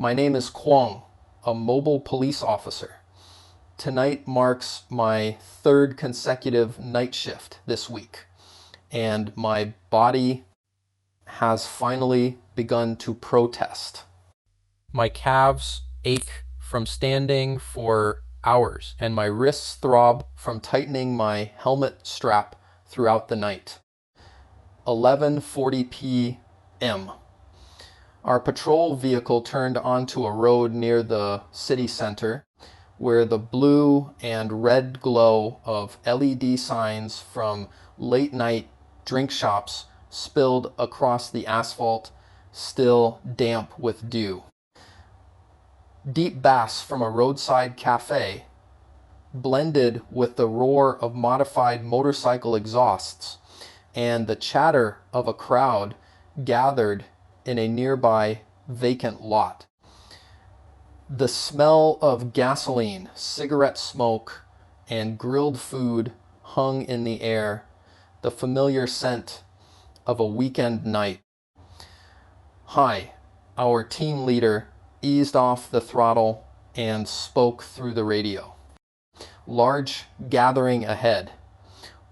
My name is Cuong, a mobile police officer. Tonight marks my third consecutive night shift this week, and my body has finally begun to protest. My calves ache from standing for hours, and my wrists throb from tightening my helmet strap throughout the night. 11:40 p.m. Our patrol vehicle turned onto a road near the city center, where the blue and red glow of LED signs from late-night drink shops spilled across the asphalt, still damp with dew. Deep bass from a roadside cafe blended with the roar of modified motorcycle exhausts and the chatter of a crowd gathered in a nearby vacant lot. The smell of gasoline, cigarette smoke, and grilled food hung in the air, the familiar scent of a weekend night. Hi, our team leader eased off the throttle and spoke through the radio. Large gathering ahead.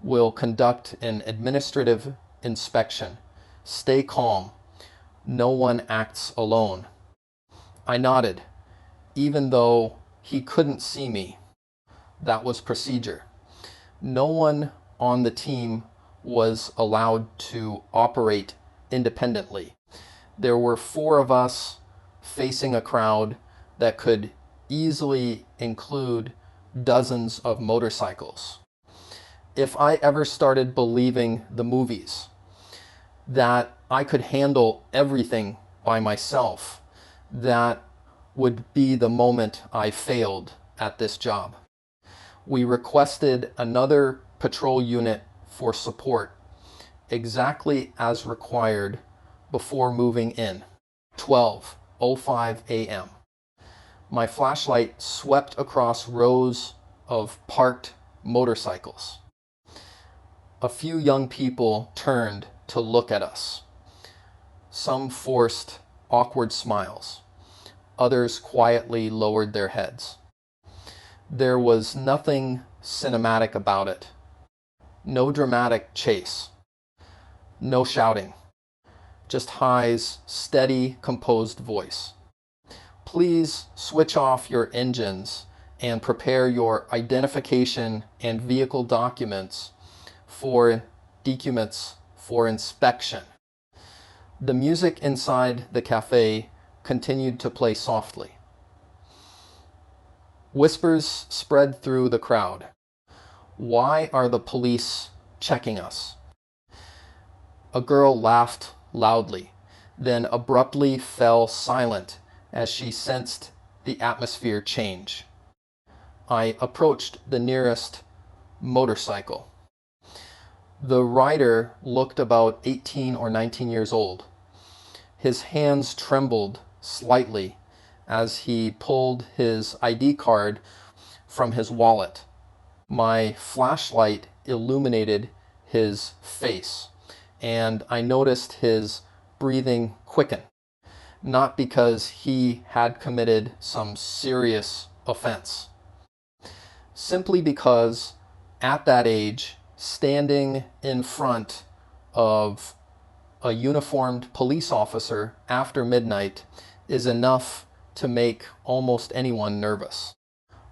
Will conduct an administrative inspection. Stay calm. No one acts alone. I nodded, even though he couldn't see me. That was procedure. No one on the team was allowed to operate independently. There were 4 of us facing a crowd that could easily include dozens of motorcycles. If I ever started believing the movies, that I could handle everything by myself, that would be the moment I failed at this job. We requested another patrol unit for support, exactly as required before moving in. 12:05 a.m. My flashlight swept across rows of parked motorcycles. A few young people turned to look at us. Some forced awkward smiles. Others quietly lowered their heads. There was nothing cinematic about it. No dramatic chase. No shouting. Just High's steady, composed voice. Please switch off your engines and prepare your identification and vehicle documents for inspection. The music inside the cafe continued to play softly. Whispers spread through the crowd. Why are the police checking us? A girl laughed loudly, then abruptly fell silent as she sensed the atmosphere change. I approached the nearest motorcycle. The rider looked about 18 or 19 years old. His hands trembled slightly as he pulled his ID card from his wallet. My flashlight illuminated his face, and I noticed his breathing quicken, not because he had committed some serious offense, simply because at that age, standing in front of a uniformed police officer after midnight is enough to make almost anyone nervous.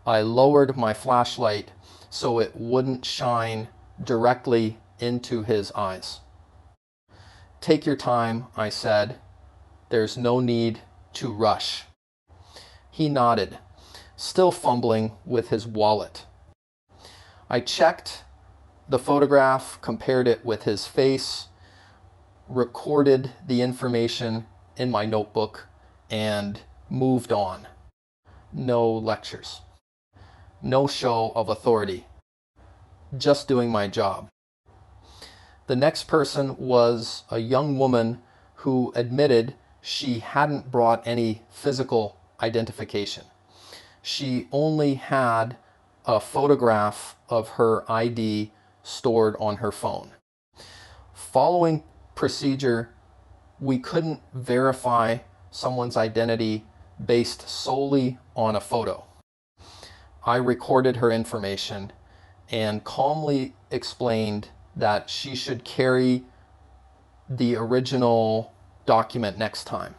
I lowered my flashlight so it wouldn't shine directly into his eyes. Take your time, I said. There's no need to rush. He nodded, still fumbling with his wallet. I checked the photograph, compared it with his face, recorded the information in my notebook, and moved on. No lectures. No show of authority. Just doing my job. The next person was a young woman who admitted she hadn't brought any physical identification. She only had a photograph of her ID stored on her phone. Following procedure, we couldn't verify someone's identity based solely on a photo. I recorded her information and calmly explained that she should carry the original document next time.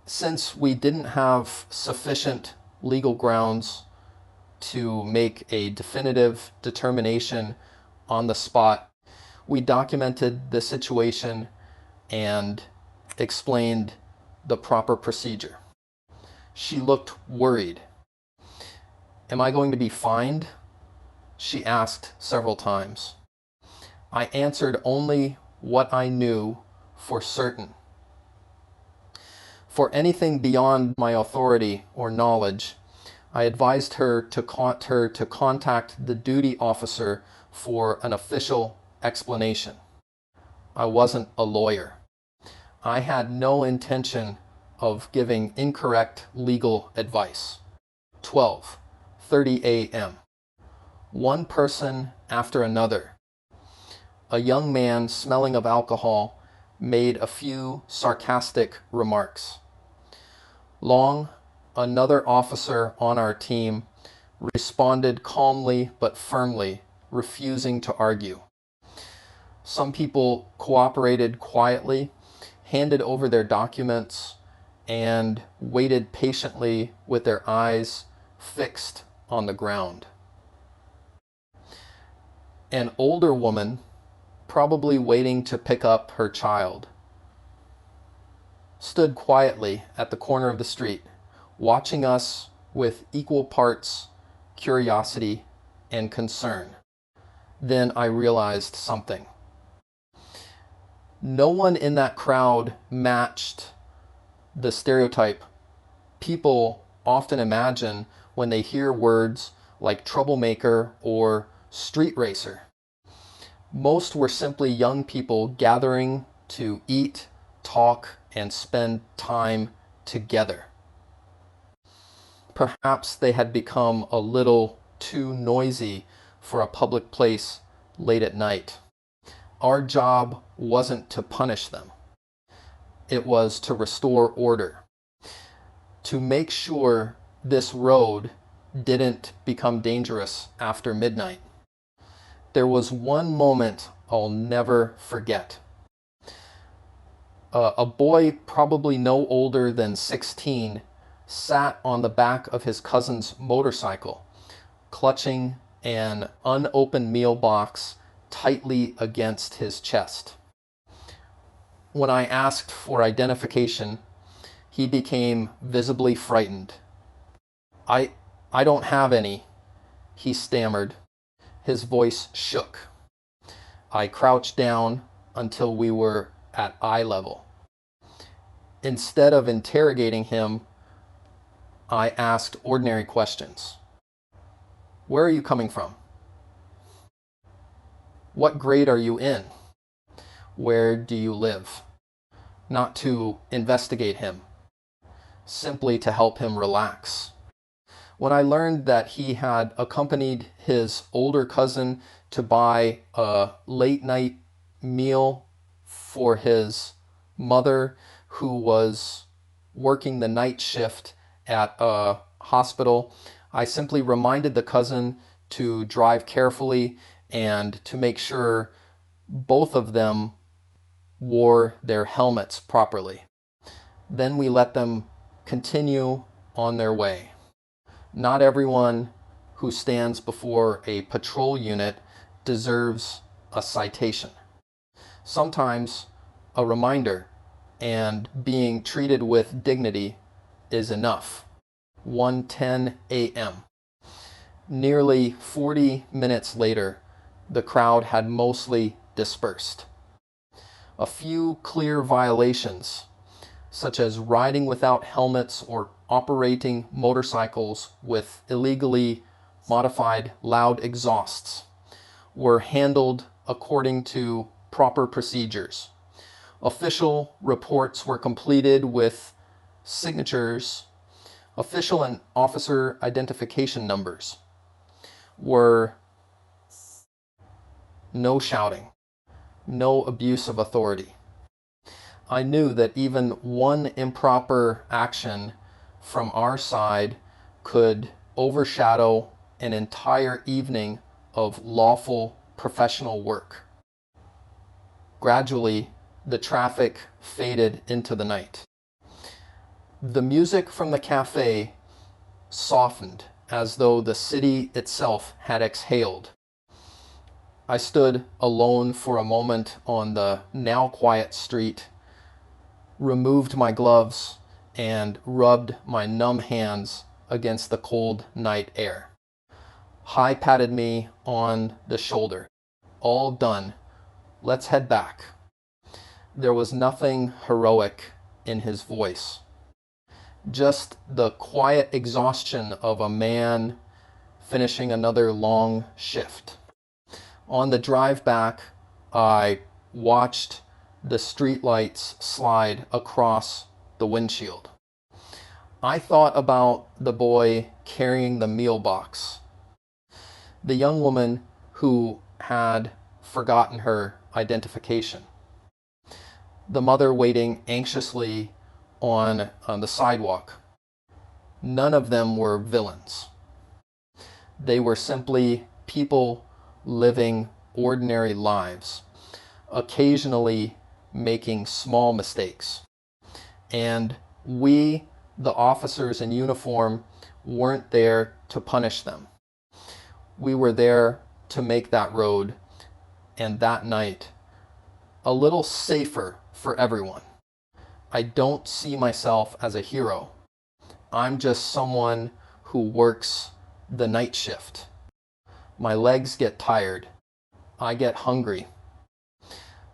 Since we didn't have sufficient legal grounds to make a definitive determination on the spot, we documented the situation and explained the proper procedure. She looked worried. "Am I going to be fined?" she asked several times. I answered only what I knew for certain. For anything beyond my authority or knowledge, I advised her to contact the duty officer for an official explanation. I wasn't a lawyer. I had no intention of giving incorrect legal advice. 12:30 a.m. One person after another. A young man smelling of alcohol made a few sarcastic remarks. Long, another officer on our team, responded calmly but firmly, refusing to argue. Some people cooperated quietly, handed over their documents, and waited patiently with their eyes fixed on the ground. An older woman, probably waiting to pick up her child, stood quietly at the corner of the street, watching us with equal parts curiosity and concern. Then I realized something. No one in that crowd matched the stereotype people often imagine when they hear words like troublemaker or street racer. Most were simply young people gathering to eat, talk, and spend time together. Perhaps they had become a little too noisy for a public place late at night. Our job wasn't to punish them. It was to restore order, to make sure this road didn't become dangerous after midnight. There was one moment I'll never forget. A boy probably no older than 16 sat on the back of his cousin's motorcycle, clutching an unopened meal box tightly against his chest. When I asked for identification, he became visibly frightened. I don't have any," he stammered. His voice shook. I crouched down until we were at eye level. Instead of interrogating him, I asked ordinary questions. "Where are you coming from? What grade are you in? Where do you live?" Not to investigate him, simply to help him relax. When I learned that he had accompanied his older cousin to buy a late night meal for his mother, who was working the night shift at a hospital, I simply reminded the cousin to drive carefully and to make sure both of them wore their helmets properly. Then we let them continue on their way. Not everyone who stands before a patrol unit deserves a citation. Sometimes a reminder and being treated with dignity is enough. 1:10 a.m. Nearly 40 minutes later, the crowd had mostly dispersed. A few clear violations, such as riding without helmets or operating motorcycles with illegally modified loud exhausts, were handled according to proper procedures. Official reports were completed with signatures. Official and officer identification numbers. Were no shouting, no abuse of authority. I knew that even one improper action from our side could overshadow an entire evening of lawful professional work. Gradually, the traffic faded into the night. The music from the cafe softened as though the city itself had exhaled. I stood alone for a moment on the now quiet street, removed my gloves, and rubbed my numb hands against the cold night air. Hai patted me on the shoulder. All done. Let's head back. There was nothing heroic in his voice. Just the quiet exhaustion of a man finishing another long shift. On the drive back, I watched the streetlights slide across the windshield. I thought about the boy carrying the meal box, the young woman who had forgotten her identification, the mother waiting anxiously on the sidewalk. None of them were villains. They were simply people living ordinary lives, occasionally making small mistakes. And we, the officers in uniform, weren't there to punish them. We were there to make that road and that night a little safer for everyone. I don't see myself as a hero. I'm just someone who works the night shift. My legs get tired. I get hungry.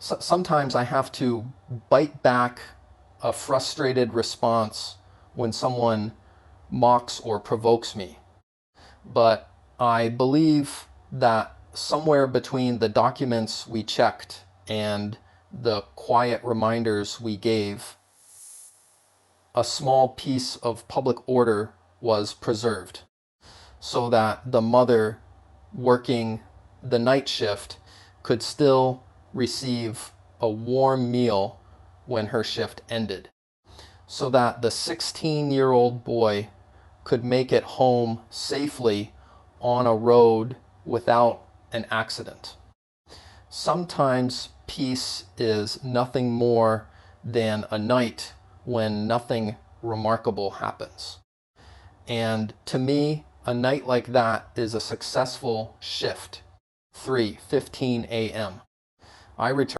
Sometimes I have to bite back a frustrated response when someone mocks or provokes me. But I believe that somewhere between the documents we checked and the quiet reminders we gave, a small piece of public order was preserved so that the mother working the night shift could still receive a warm meal when her shift ended, so that the 16-year-old boy could make it home safely on a road without an accident. Sometimes peace is nothing more than a night when nothing remarkable happens. And to me, a night like that is a successful shift. 3:15 a.m. I returned